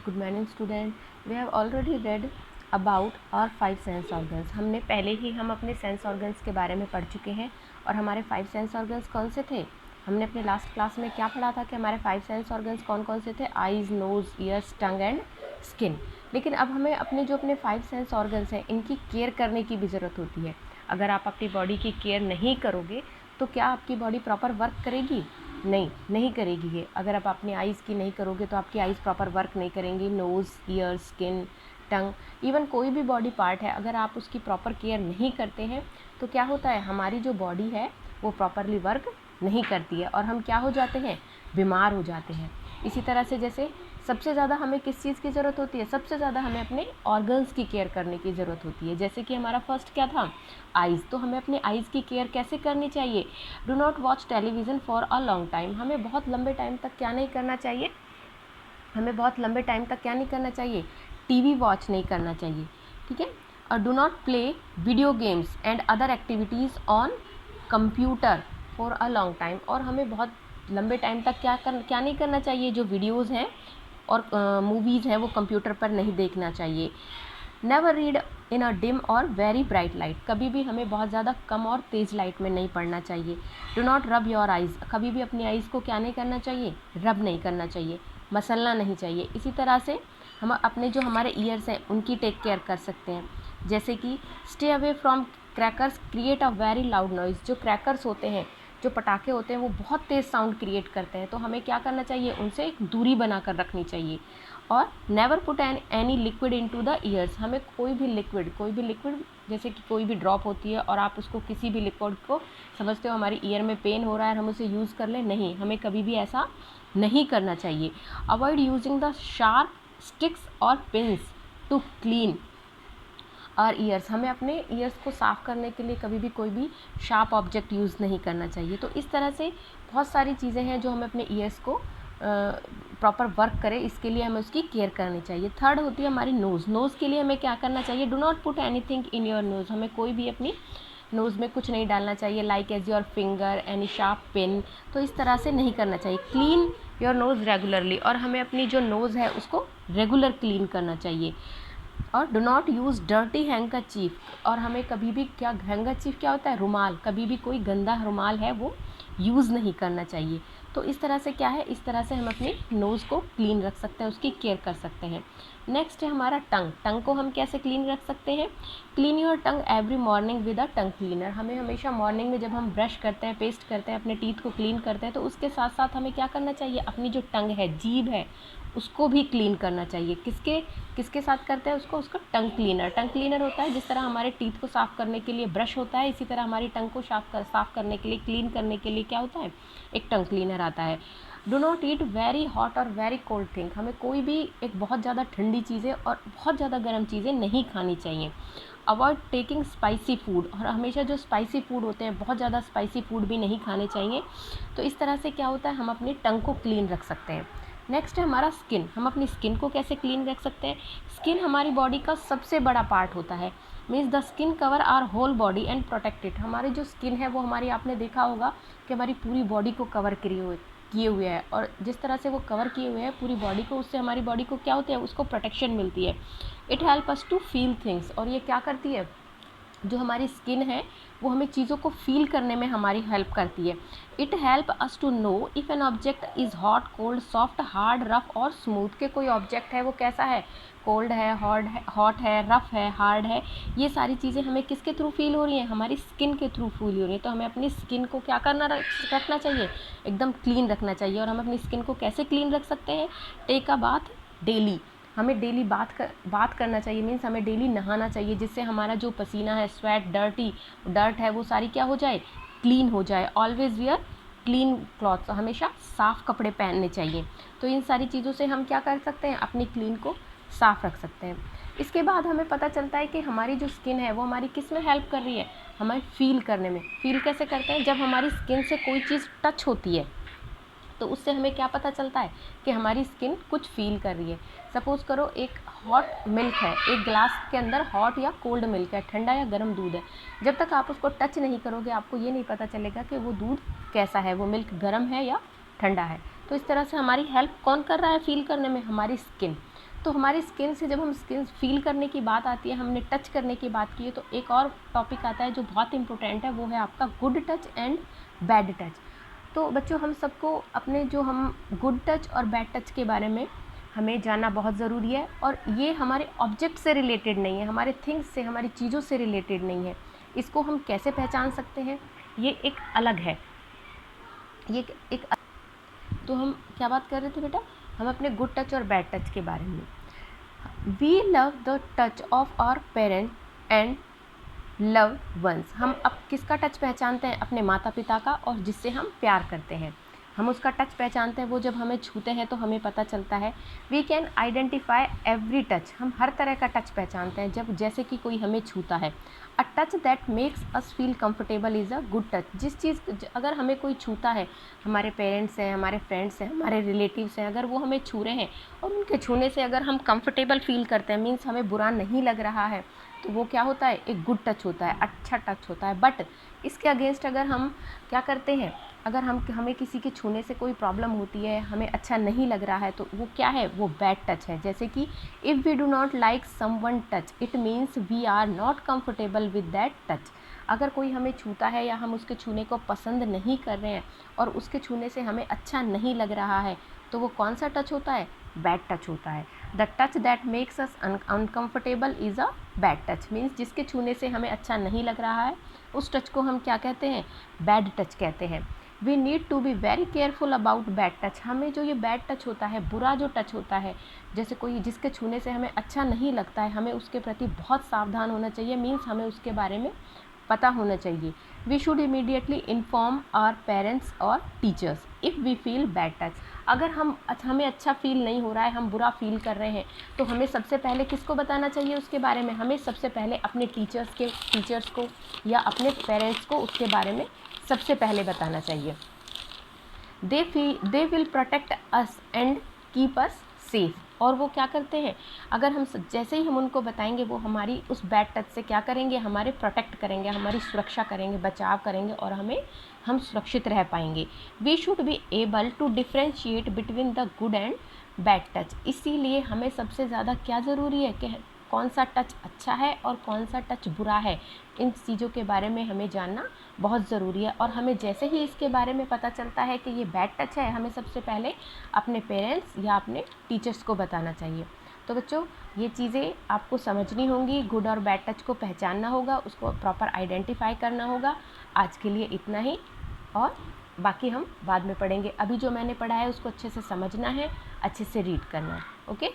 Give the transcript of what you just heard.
Good morning student. We have already read about our 5 sense organs. हमने पहले ही हम अपने सेंस ऑर्गन्स के बारे में पढ़ चुके हैं और हमारे 5 सेंस ऑर्गन्स कौन से थे. हमने अपने लास्ट क्लास में क्या पढ़ा था कि हमारे 5 सेंस ऑर्गन्स कौन कौन से थे. Eyes, nose, ears, tongue and skin. लेकिन अब हमें अपने जो अपने 5 सेंस ऑर्गन्स हैं इनकी केयर करने की भी ज़रूरत होती है. अगर आप अपनी बॉडी की केयर नहीं करोगे तो क्या आपकी बॉडी प्रॉपर वर्क करेगी? नहीं करेगी ये. अगर आप अपनी आइज़ की नहीं करोगे तो आपकी आइज़ प्रॉपर वर्क नहीं करेंगी. नोज़, ईयर, स्किन, टंग, इवन कोई भी बॉडी पार्ट है अगर आप उसकी प्रॉपर केयर नहीं करते हैं तो क्या होता है, हमारी जो बॉडी है वो प्रॉपरली वर्क नहीं करती है और हम क्या हो जाते हैं, बीमार हो जाते हैं. इसी तरह से जैसे सबसे ज़्यादा हमें किस चीज़ की ज़रूरत होती है, सबसे ज़्यादा हमें अपने ऑर्गन्स की केयर करने की ज़रूरत होती है. जैसे कि हमारा फर्स्ट क्या था, आइज़. तो हमें अपने आइज़ की केयर कैसे करनी चाहिए. Do not watch television for a long time. हमें बहुत लंबे टाइम तक क्या नहीं करना चाहिए, टीवी वॉच नहीं करना चाहिए. ठीक है. और do not play video games and other activities on computer for a long time. और हमें बहुत लंबे टाइम तक क्या नहीं करना चाहिए, जो वीडियोज़ हैं और मूवीज़ हैं वो कंप्यूटर पर नहीं देखना चाहिए. Never read in a dim और वेरी ब्राइट लाइट. कभी भी हमें बहुत ज़्यादा कम और तेज़ लाइट में नहीं पढ़ना चाहिए. Do not rub your eyes. कभी भी अपनी आइज़ को क्या नहीं करना चाहिए, रब नहीं करना चाहिए, मसलना नहीं चाहिए. इसी तरह से हम अपने जो हमारे ईयर्स हैं उनकी टेक केयर कर सकते हैं. जैसे कि stay away from crackers create a very loud noise. जो क्रैकर्स होते हैं, जो पटाखे होते हैं वो बहुत तेज़ साउंड क्रिएट करते हैं, तो हमें क्या करना चाहिए, उनसे एक दूरी बना कर रखनी चाहिए. और never put any liquid into the years. हमें कोई भी लिक्विड जैसे कि कोई भी ड्रॉप होती है और आप उसको किसी भी लिक्विड को समझते हो हमारी ईयर में पेन हो रहा है हम उसे यूज़ कर लें, नहीं, हमें कभी भी ऐसा नहीं करना चाहिए. Avoid using the sharp sticks और पिन्स टू क्लीन और ईयर्स. हमें अपने ईयर्स को साफ़ करने के लिए कभी भी कोई भी शार्प ऑब्जेक्ट यूज़ नहीं करना चाहिए. तो इस तरह से बहुत सारी चीज़ें हैं जो हमें अपने ईयर्स को प्रॉपर वर्क करे, इसके लिए हमें उसकी केयर करनी चाहिए. थर्ड होती है हमारी नोज़. नोज़ के लिए हमें क्या करना चाहिए, do not put anything in your nose. हमें कोई भी अपनी नोज़ में कुछ नहीं डालना चाहिए, like as your finger, any sharp pin. तो इस तरह से नहीं करना चाहिए. Clean your nose regularly. और हमें अपनी जो नोज़ है उसको रेगुलर क्लीन करना चाहिए. और do not use dirty handkerchief. और हमें कभी भी हैंकरचीफ क्या होता है, रुमाल, कभी भी कोई गंदा रुमाल है वो यूज़ नहीं करना चाहिए. तो इस तरह से क्या है, इस तरह से हम अपनी नोज़ को क्लीन रख सकते हैं, उसकी केयर कर सकते हैं. नेक्स्ट है हमारा टंग को हम कैसे क्लीन रख सकते हैं. Clean your tongue every morning with a tongue cleaner. हमें हमेशा मॉर्निंग में जब हम ब्रश करते हैं, पेस्ट करते हैं, अपने टीथ को क्लीन करते हैं, तो उसके साथ साथ हमें क्या करना चाहिए, अपनी जो टंग है, जीभ है, उसको भी क्लीन करना चाहिए. किसके साथ करते हैं उसको टंग क्लीनर होता है. जिस तरह हमारे टीथ को साफ़ करने के लिए ब्रश होता है, इसी तरह हमारी टंग को साफ़ करने के लिए, क्लीन करने के लिए क्या होता है, एक टंग क्लीनर आता है. Do not eat very hot और वेरी कोल्ड थिंग. हमें कोई भी एक बहुत ज़्यादा ठंडी चीज़ें और बहुत ज़्यादा गर्म चीज़ें नहीं खानी चाहिए. Avoid taking spicy food. और हमेशा जो स्पाइसी फूड होते हैं, बहुत ज़्यादा स्पाइसी फूड भी नहीं खाने चाहिए. तो इस तरह से क्या होता है, हम अपनी टंग को क्लीन रख सकते हैं. नेक्स्ट है हमारा स्किन. हम अपनी स्किन को कैसे क्लीन रख सकते हैं. स्किन हमारी बॉडी का सबसे बड़ा पार्ट होता है. Means the skin cover our whole body and protect it. हमारी जो स्किन है वो हमारी, आपने देखा होगा कि हमारी पूरी बॉडी को कवर किए हुए है. और जिस तरह से वो कवर किए हुए हैं पूरी बॉडी को, उससे हमारी बॉडी को क्या होता है, उसको प्रोटेक्शन मिलती है. It help us to feel things. और ये क्या करती है, जो हमारी स्किन है वो हमें चीज़ों को फील करने में हमारी हेल्प करती है. It help us to know if an object is hot, cold, soft, hard, rough और स्मूथ. के कोई ऑब्जेक्ट है वो कैसा है, कोल्ड है, हॉट है, रफ है, हार्ड है. ये सारी चीज़ें हमें किसके थ्रू फील हो रही हैं, हमारी स्किन के थ्रू फील हो रही है. तो हमें अपनी स्किन को क्या रखना चाहिए, एकदम क्लीन रखना चाहिए. और हम अपनी स्किन को कैसे क्लीन रख सकते हैं, टेक अ बाथ डेली. हमें डेली बात करना चाहिए. मीन्स हमें डेली नहाना चाहिए, जिससे हमारा जो पसीना है, स्वेट, डर्ट है, वो सारी क्या हो जाए, क्लीन हो जाए. Always wear clean clothes. हमेशा साफ़ कपड़े पहनने चाहिए. तो इन सारी चीज़ों से हम क्या कर सकते हैं, अपनी क्लीन को साफ़ रख सकते हैं. इसके बाद हमें पता चलता है कि हमारी जो स्किन है वो हमारी किस में हेल्प कर रही है, हमें फील करने में. फील कैसे करते हैं, जब हमारी स्किन से कोई चीज़ टच होती है तो उससे हमें क्या पता चलता है कि हमारी स्किन कुछ फील कर रही है. सपोज़ करो एक हॉट मिल्क है, एक ग्लास के अंदर हॉट या कोल्ड मिल्क है, ठंडा या गर्म दूध है. जब तक आप उसको टच नहीं करोगे आपको ये नहीं पता चलेगा कि वो दूध कैसा है, वो मिल्क गर्म है या ठंडा है. तो इस तरह से हमारी हेल्प कौन कर रहा है फील करने में? हमारी स्किन। तो हमारी स्किन से जब हम स्किन फील करने की बात आती है, हमने टच करने की बात की है, तो एक और टॉपिक आता है जो बहुत इंपॉर्टेंट है, वो है आपका good touch and bad touch. तो बच्चों हम सबको अपने जो हम गुड टच और बैड टच के बारे में हमें जानना बहुत ज़रूरी है, और ये हमारे ऑब्जेक्ट से रिलेटेड नहीं है, हमारे थिंग्स से, हमारी चीज़ों से रिलेटेड नहीं है। इसको हम कैसे पहचान सकते हैं, ये एक अलग है, ये एक तो हम क्या बात कर रहे थे बेटा? हम अपने गुड टच और बैड टच के बारे में। We love the touch of our parent and love ones. हम अब किसका टच पहचानते हैं? अपने माता पिता का, और जिससे हम प्यार करते हैं हम उसका टच पहचानते हैं। वो जब हमें छूते हैं तो हमें पता चलता है। We can identify every touch. हम हर तरह का टच पहचानते हैं जब जैसे कि कोई हमें छूता है। अ touch that makes us feel comfortable is a good touch. जिस चीज़ अगर हमें कोई छूता है, हमारे पेरेंट्स हैं, हमारे फ्रेंड्स हैं, हमारे रिलेटिव्स हैं, अगर वो हमें छू रहे हैं और उनके छूने से अगर हम कंफर्टेबल फील करते हैं, मीन्स हमें बुरा नहीं लग रहा है, तो वो क्या होता है? एक गुड टच होता है, अच्छा टच होता है। बट इसके अगेंस्ट अगर हम क्या करते हैं, अगर हमें किसी के छूने से कोई प्रॉब्लम होती है, हमें अच्छा नहीं लग रहा है, तो वो क्या है? वो बैड टच है। जैसे कि if we do not like someone touch it means we are not comfortable with that touch. अगर कोई हमें छूता है या हम उसके छूने को पसंद नहीं कर रहे हैं और उसके छूने से हमें अच्छा नहीं लग रहा है, तो वो कौन सा टच होता है? बैड टच होता है। The touch that makes us uncomfortable is a bad touch. Means जिसके छूने से हमें अच्छा नहीं लग रहा है, उस टच को हम क्या कहते हैं? बैड टच कहते हैं। We need to be very careful about bad touch. हमें जो ये बैड टच होता है, बुरा जो टच होता है, जैसे कोई जिसके छूने से हमें अच्छा नहीं लगता है, हमें उसके प्रति बहुत सावधान होना चाहिए। मीन्स हमें उसके बारे में पता होना चाहिए। We should immediately inform our parents और teachers if we feel bad touch. अगर हमें अच्छा फील नहीं हो रहा है, हम बुरा फील कर रहे हैं, तो हमें सबसे पहले किसको बताना चाहिए उसके बारे में? हमें सबसे पहले अपने टीचर्स को या अपने पेरेंट्स को उसके बारे में सबसे पहले बताना चाहिए। They will protect us and keep us safe. और वो क्या करते हैं? अगर हम जैसे ही हम उनको बताएंगे, वो हमारी उस बैड टच से क्या करेंगे? हमारे प्रोटेक्ट करेंगे, हमारी सुरक्षा करेंगे, बचाव करेंगे, और हम सुरक्षित रह पाएंगे। We should be able to differentiate between the good and bad touch. इसीलिए हमें सबसे ज़्यादा क्या ज़रूरी है कि कौन सा टच अच्छा है और कौन सा टच बुरा है, इन चीज़ों के बारे में हमें जानना बहुत ज़रूरी है। और हमें जैसे ही इसके बारे में पता चलता है कि ये बैड टच है, हमें सबसे पहले अपने पेरेंट्स या अपने टीचर्स को बताना चाहिए। तो बच्चों ये चीज़ें आपको समझनी होंगी, गुड और बैड टच को पहचानना होगा, उसको प्रॉपर आइडेंटिफाई करना होगा। आज के लिए इतना ही, और बाकी हम बाद में पढ़ेंगे। अभी जो मैंने पढ़ा है उसको अच्छे से समझना है, अच्छे से रीड करना है। ओके।